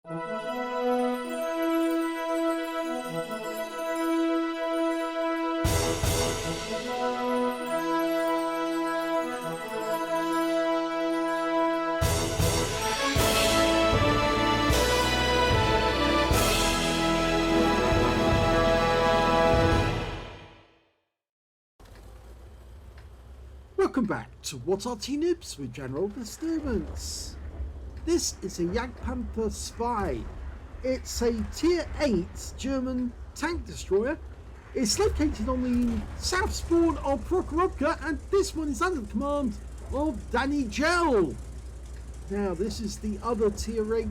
Welcome back to What Arty Noobs with General Disturbance. This is a Jagdpanther II. It's a Tier 8 German tank destroyer. It's located on the south spawn of Prokhorovka, and this one is under the command of danijjjel. Now, this is the other Tier 8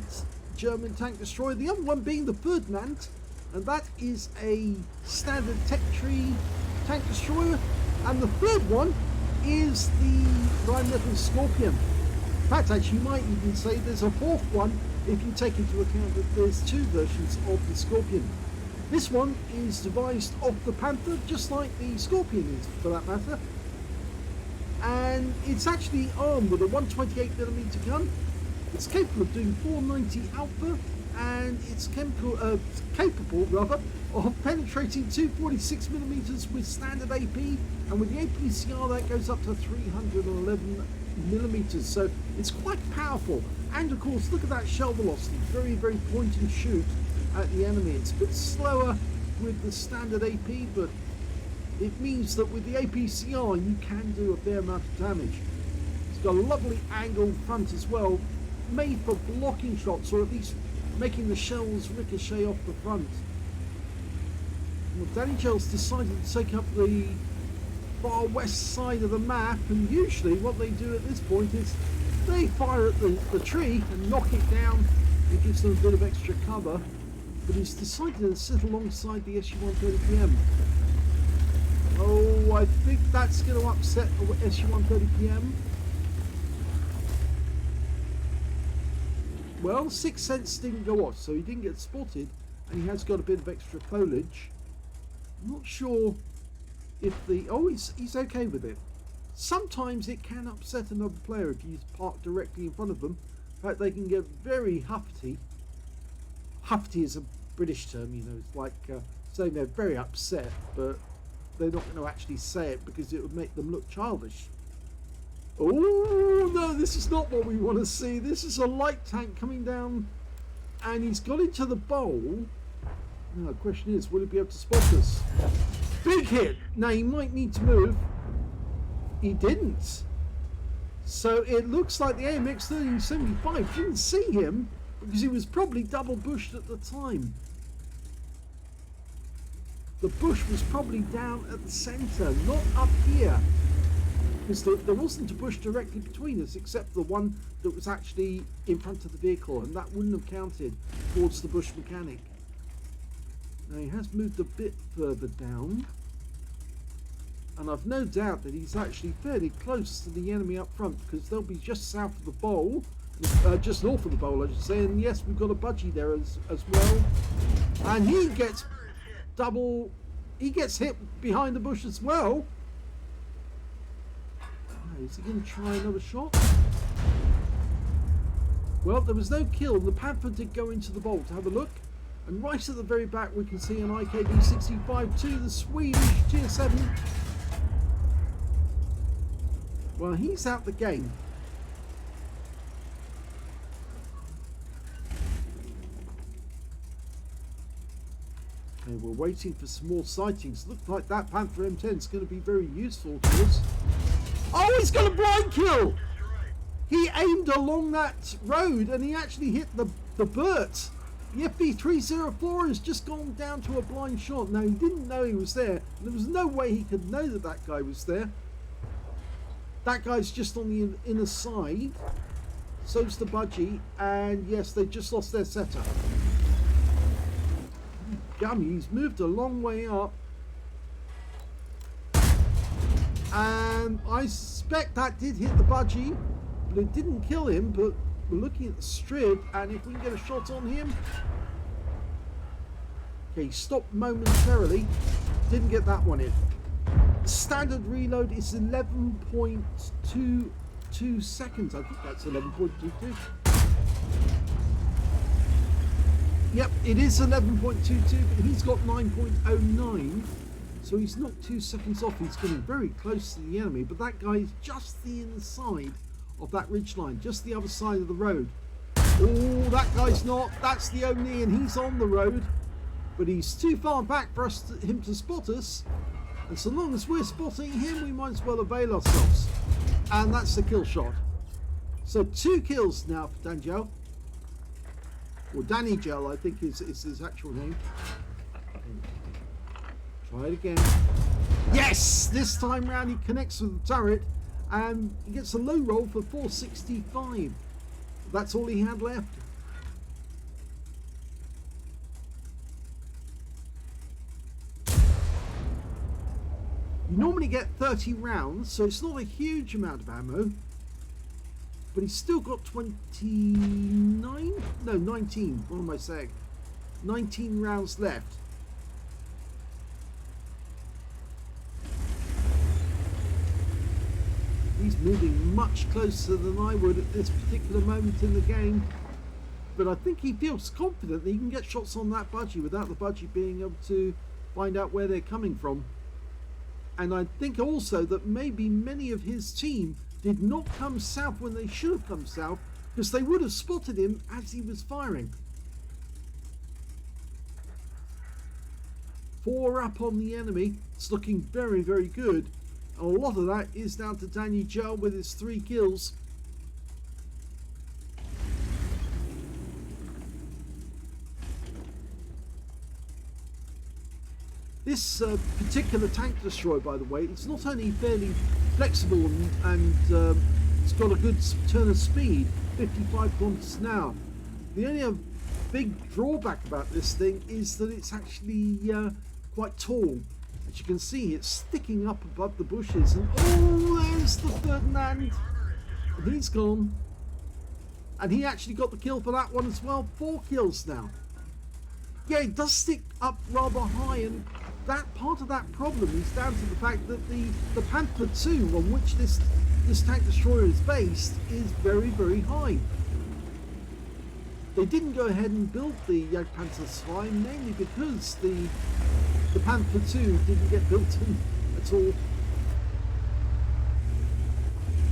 German tank destroyer, the other one being the Ferdinand, and that is a standard tech tree tank destroyer, and the third one is the Rheinmetall Scorpion. In fact, actually, you might even say there's a fourth one if you take into account that there's two versions of the Scorpion. This one is devised off the Panther, just like the Scorpion is, for that matter. And it's actually armed with a 128mm gun. It's capable of doing 490 alpha, and it's capable of penetrating 246mm with standard AP, and with the APCR that goes up to 311mm, so it's quite powerful. And of course, look at that shell velocity, very, very point and shoot at the enemy. It's a bit slower with the standard AP, but it means that with the APCR you can do a fair amount of damage. It's got a lovely angled front as well, made for blocking shots, or at least making the shells ricochet off the front. Well, danijjjel's decided to take up the far west side of the map, and usually what they do at this point is they fire at the tree and knock it down. It gives them a bit of extra cover, but he's decided to sit alongside the SU-130PM. Oh, I think that's going to upset the SU-130PM. Well, Sixth Sense didn't go off, so he didn't get spotted, and he has got a bit of extra foliage. I'm not sure if the... Oh, he's okay with it. Sometimes it can upset another player if you park directly in front of them. In fact, they can get very huffy. Huffy is a British term, you know. It's like saying they're very upset, but they're not going to actually say it because it would make them look childish. Oh no, this is not what we want to see. This is a light tank coming down, and he's got into the bowl. Now the question is, will he be able to spot us? Big hit! Now he might need to move. He didn't. So it looks like the AMX 1375 didn't see him because he was probably double bushed at the time. The bush was probably down at the centre, not up here. Because there wasn't a bush directly between us except the one that was actually in front of the vehicle, and that wouldn't have counted towards the bush mechanic. Now he has moved a bit further down, and I've no doubt that he's actually fairly close to the enemy up front, because they'll be just south of the bowl, just north of the bowl I should say, and yes, we've got a budgie there as well, and he gets hit behind the bush as well. Is he going to try another shot? Well, there was no kill. The Panther did go into the bowl to have a look. And right at the very back we can see an IKB-65-2, the Swedish Tier 7. Well, he's out the game. Okay, we're waiting for some more sightings. Looks like that Panther M10 is going to be very useful to us. Oh, he's got a blind kill! He aimed along that road and he actually hit the Burt. The FB304 has just gone down to a blind shot. Now, he didn't know he was there. There was no way he could know that that guy was there. That guy's just on the inner side. So's the budgie. And yes, they just lost their setup. Gummy, he's moved a long way up. And I suspect that did hit the budgie, but it didn't kill him. But we're looking at the strip, and if we can get a shot on him. Okay, he stopped momentarily. Didn't get that one in. The standard reload is 11.22 seconds. I think that's 11.22. Yep, it is 11.22, but he's got 9.09. So he's not 2 seconds off. He's getting very close to the enemy, but that guy is just the inside of that ridgeline, just the other side of the road. Oh, that guy's not. That's the Oni, and he's on the road, but he's too far back for him to spot us. And so long as we're spotting him, we might as well avail ourselves. And that's the kill shot. So 2 kills now for danijjjel. Or danijjjel, I think is his actual name. Try it again. Yes! This time round he connects with the turret and he gets a low roll for 465. That's all he had left. You normally get 30 rounds, so it's not a huge amount of ammo. But he's still got 29? No, 19. What am I saying? 19 rounds left. He's moving much closer than I would at this particular moment in the game. But I think he feels confident that he can get shots on that budgie without the budgie being able to find out where they're coming from. And I think also that maybe many of his team did not come south when they should have come south, because they would have spotted him as he was firing. 4 up on the enemy. It's looking very, very good. A lot of that is down to danijjjel with his 3 kills. This particular tank destroyer, by the way, it's not only fairly flexible and it's got a good turn of speed, 55 kilometers an hour. The only big drawback about this thing is that it's actually quite tall. As you can see, it's sticking up above the bushes, and oh, there's the Ferdinand, and he's gone. And he actually got the kill for that one as well. 4 kills now. Yeah, it does stick up rather high, and that part of that problem is down to the fact that the Panther II, on which this tank destroyer is based, is very, very high. They didn't go ahead and build the Jagdpanther II, mainly because the Panther II didn't get built in at all.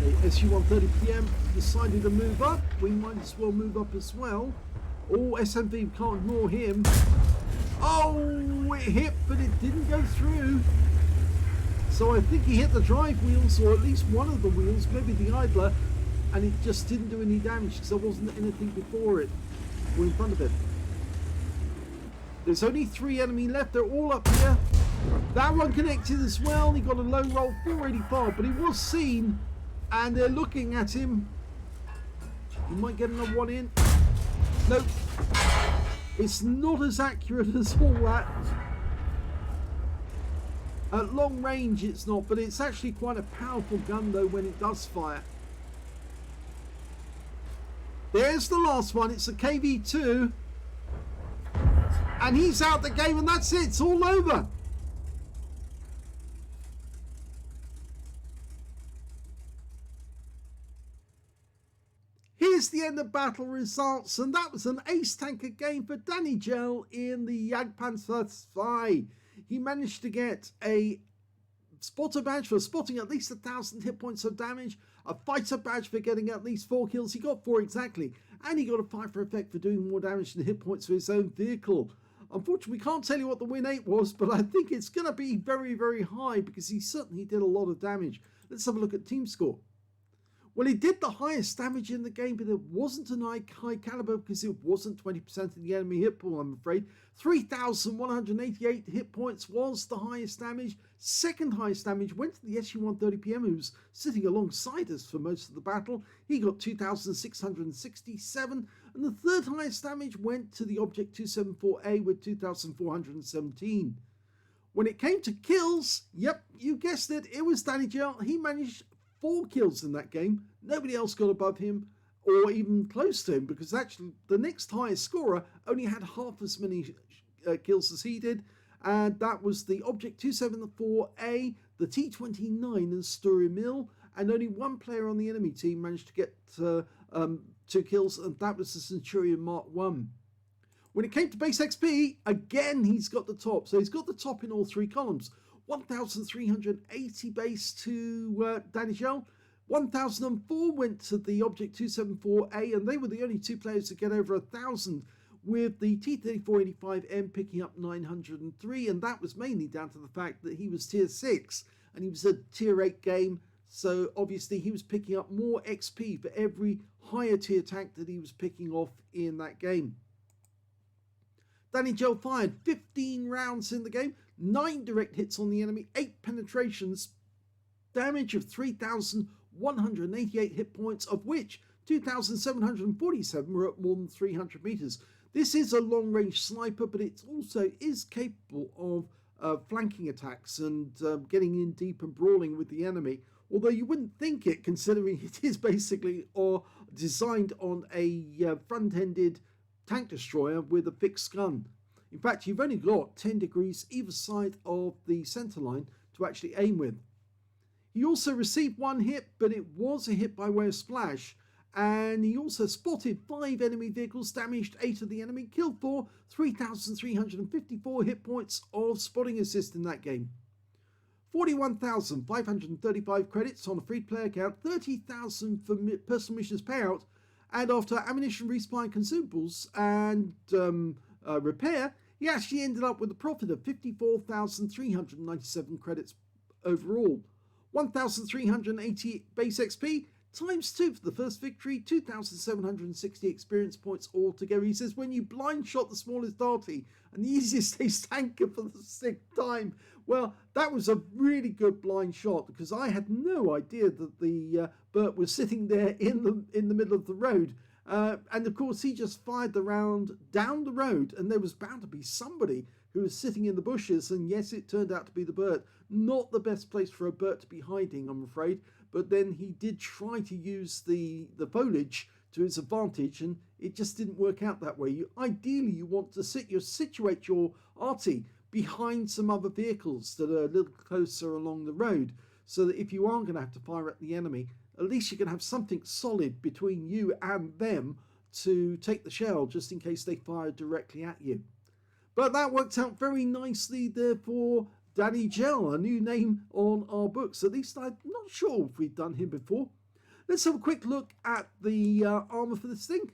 The SU-130PM decided to move up. We might as well move up as well. Oh, SMV, can't ignore him. Oh, it hit, but it didn't go through. So I think he hit the drive wheels, or at least one of the wheels, maybe the idler, and it just didn't do any damage because there wasn't anything before it or in front of it. There's only 3 enemy left. They're all up here. That one connected as well. He got a low roll, 485, but he was seen, and they're looking at him. He might get another one in. Nope. It's not as accurate as all that. At long range it's not, but it's actually quite a powerful gun though when it does fire. There's the last one. It's a KV2. And he's out the game, and that's it. It's all over. Here's the end of battle results, and that was an ace tanker game for danijjjel in the Jagdpanther II. He managed to get a spotter badge for spotting at least 1,000 hit points of damage, a fighter badge for getting at least 4 kills. He got 4 exactly, and he got a fighter effect for doing more damage than hit points for his own vehicle. Unfortunately, we can't tell you what the win 8 was, but I think it's going to be very, very high because he certainly did a lot of damage. Let's have a look at team score. Well, he did the highest damage in the game, but it wasn't an high caliber because it wasn't 20% of the enemy hit pool, I'm afraid. 3,188 hit points was the highest damage. Second highest damage went to the SU-130PM, who's sitting alongside us for most of the battle. He got 2,667. And the third highest damage went to the Object 274A with 2,417. When it came to kills, yep, you guessed it, it was danijjjel. He managed 4 kills in that game. Nobody else got above him or even close to him, because actually the next highest scorer only had half as many kills as he did, and that was the Object 274A, the T29 and Story Mill, and only one player on the enemy team managed to get 2 kills, and that was the Centurion Mark 1. When it came to base XP, again, he's got the top. So he's got the top in all three columns. 1,380 base to danijjjel. 1,004 went to the Object 274A, and they were the only two players to get over 1,000, with the T3485M picking up 903, and that was mainly down to the fact that he was tier 6 and he was a tier 8 game, so obviously he was picking up more XP for every higher tier tank that he was picking off in that game. danijjjel fired 15 rounds in the game, 9 direct hits on the enemy, 8 penetrations, damage of 3,188 hit points, of which 2,747 were at more than 300 meters. This is a long-range sniper, but it also is capable of flanking attacks and getting in deep and brawling with the enemy. Although you wouldn't think it, considering it is basically designed on a front-ended tank destroyer with a fixed gun. In fact, you've only got 10 degrees either side of the center line to actually aim with. He also received 1 hit, but it was a hit by way of splash. And he also spotted 5 enemy vehicles, damaged 8 of the enemy, killed 4, 3,354 hit points of spotting assist in that game. 41,535 credits on a free player account, 30,000 for personal missions payout, and after ammunition resupply and consumables and repair, he actually ended up with a profit of 54,397 credits overall. 1,380 base XP, times 2 for the first victory, 2,760 experience points altogether. He says, when you blind shot the smallest Arty and the easiest ace tanker for the 6th time. Well, that was a really good blind shot, because I had no idea that the Burt was sitting there in the middle of the road. And of course, he just fired the round down the road, and there was bound to be somebody who was sitting in the bushes. And yes, it turned out to be the Burt. Not the best place for a Burt to be hiding, I'm afraid. But then he did try to use the foliage to his advantage, and it just didn't work out that way. Ideally, you want to situate your Arty behind some other vehicles that are a little closer along the road, so that if you are going to have to fire at the enemy, at least you can have something solid between you and them to take the shell, just in case they fire directly at you. But that worked out very nicely there for danijjjel, a new name on our books. At least I'm not sure if we've done him before. Let's have a quick look at the armor for this thing.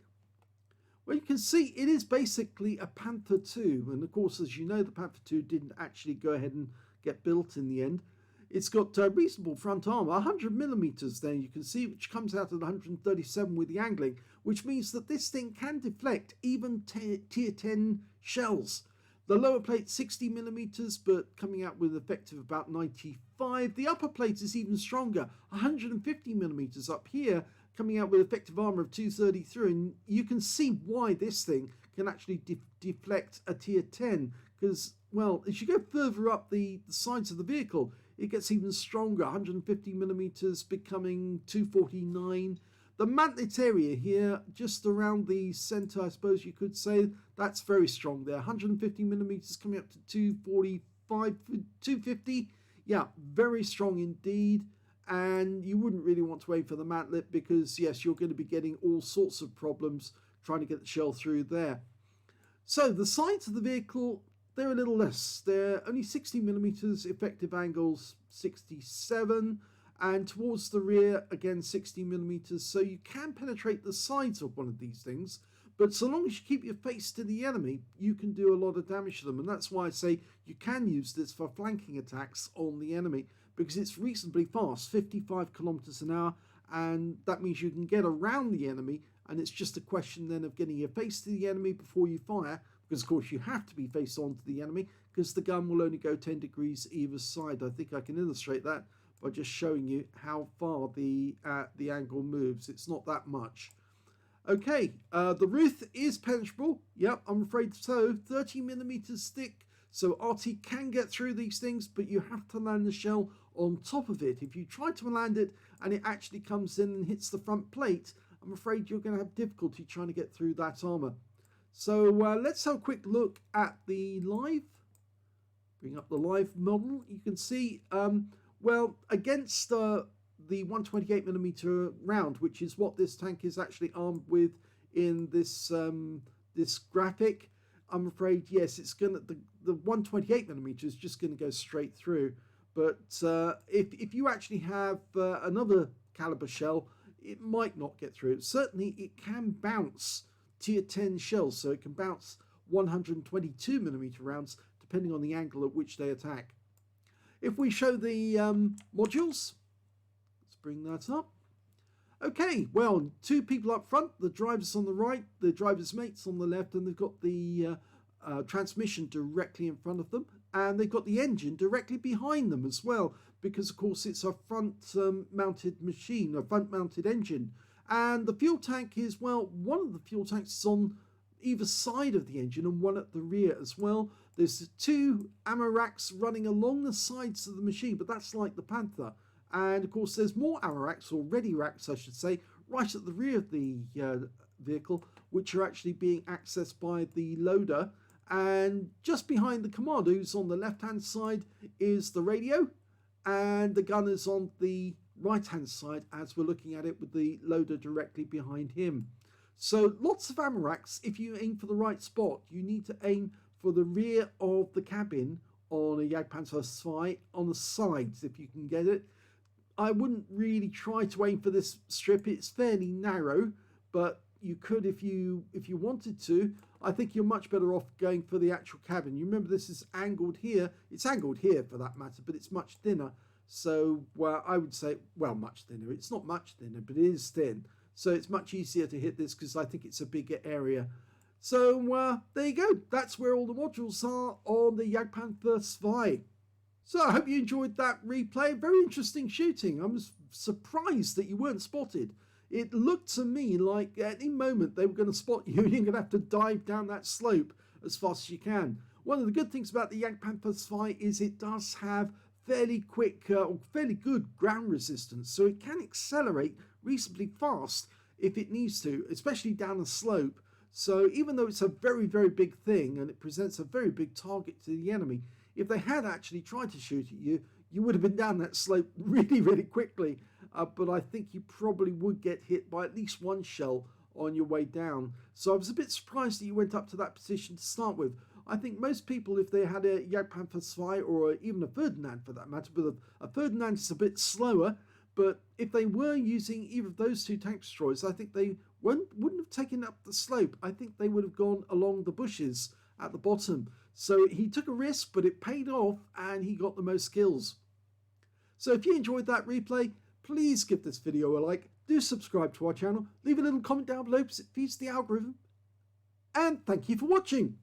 Well, you can see it is basically a Panther II, and of course, as you know, the Panther II didn't actually go ahead and get built in the end. It's got reasonable front armor, 100mm there, you can see, which comes out at 137 with the angling, which means that this thing can deflect even tier 10 shells. The lower plate 60mm, but coming out with an effect of about 95. The upper plate is even stronger, 150mm up here, coming out with effective armor of 233. And you can see why this thing can actually deflect a tier 10, because, well, as you go further up the sides of the vehicle, it gets even stronger, 150mm becoming 249. The mantlet area here, just around the center, I suppose you could say, that's very strong there. 150mm coming up to 245, 250. Yeah, very strong indeed. And you wouldn't really want to aim for the mantlet, because, yes, you're going to be getting all sorts of problems trying to get the shell through there. So the sides of the vehicle, they're a little less. They're only 60mm, effective angles 67. And towards the rear, again, 60mm, so you can penetrate the sides of one of these things, but so long as you keep your face to the enemy, you can do a lot of damage to them, and that's why I say you can use this for flanking attacks on the enemy, because it's reasonably fast, 55 kilometers an hour, and that means you can get around the enemy, and it's just a question then of getting your face to the enemy before you fire, because of course you have to be face on to the enemy, because the gun will only go 10 degrees either side. I think I can illustrate that by just showing you how far the angle moves. It's not that much. Okay, the roof is penetrable. Yep, I'm afraid so. 30mm thick, so Arty can get through these things, but you have to land the shell on top of it. If you try to land it and it actually comes in and hits the front plate, I'm afraid you're going to have difficulty trying to get through that armor. So let's have a quick look at the live. Bring up the live model. You can see, well, against the 128mm round, which is what this tank is actually armed with in this this graphic, I'm afraid, yes, it's gonna the 128mm is just gonna go straight through. But if you actually have another caliber shell, it might not get through. Certainly, it can bounce tier 10 shells, so it can bounce 122mm rounds depending on the angle at which they attack. If we show the modules, let's bring that up. Okay, well, two people up front, the driver's on the right, the driver's mate's on the left, and they've got the transmission directly in front of them, and they've got the engine directly behind them as well, because of course it's a front mounted machine, a front mounted engine. And the fuel tank is, well, one of the fuel tanks is on either side of the engine and one at the rear as well. There's two ammo racks running along the sides of the machine, but that's like the Panther. And of course there's more ammo racks, or ready racks I should say, right at the rear of the vehicle, which are actually being accessed by the loader. And just behind the commander, who's on the left hand side, is the radio, and the gun is on the right hand side as we're looking at it, with the loader directly behind him. So lots of ammo racks. If you aim for the right spot, you need to aim for the rear of the cabin on a Jagdpanther II, on the sides if you can get it. I wouldn't really try to aim for this strip, it's fairly narrow, but you could if you wanted to. I think you're much better off going for the actual cabin. You remember this is angled here, it's angled here for that matter, but it's much thinner. So I would say, well, much thinner, it's not much thinner, but it is thin. So it's much easier to hit this because I think it's a bigger area. So there you go, that's where all the modules are on the Jagdpanther II. So I hope you enjoyed that replay. Very interesting shooting. I was surprised that you weren't spotted. It looked to me like at any moment they were going to spot you and you're going to have to dive down that slope as fast as you can. One of the good things about the Jagdpanther II is it does have fairly quick or fairly good ground resistance, so it can accelerate reasonably fast if it needs to, especially down a slope. So even though it's a very, very big thing and it presents a very big target to the enemy, if they had actually tried to shoot at you, you would have been down that slope really, really quickly. But I think you probably would get hit by at least one shell on your way down. So I was a bit surprised that you went up to that position to start with. I think most people, if they had a Jagdpanther II or even a Ferdinand for that matter, but a Ferdinand is a bit slower, but if they were using either of those two tank destroyers, I think they wouldn't have taken up the slope. I think they would have gone along the bushes at the bottom. So he took a risk, but it paid off and he got the most kills. So if you enjoyed that replay, please give this video a like, do subscribe to our channel, leave a little comment down below because it feeds the algorithm, and thank you for watching.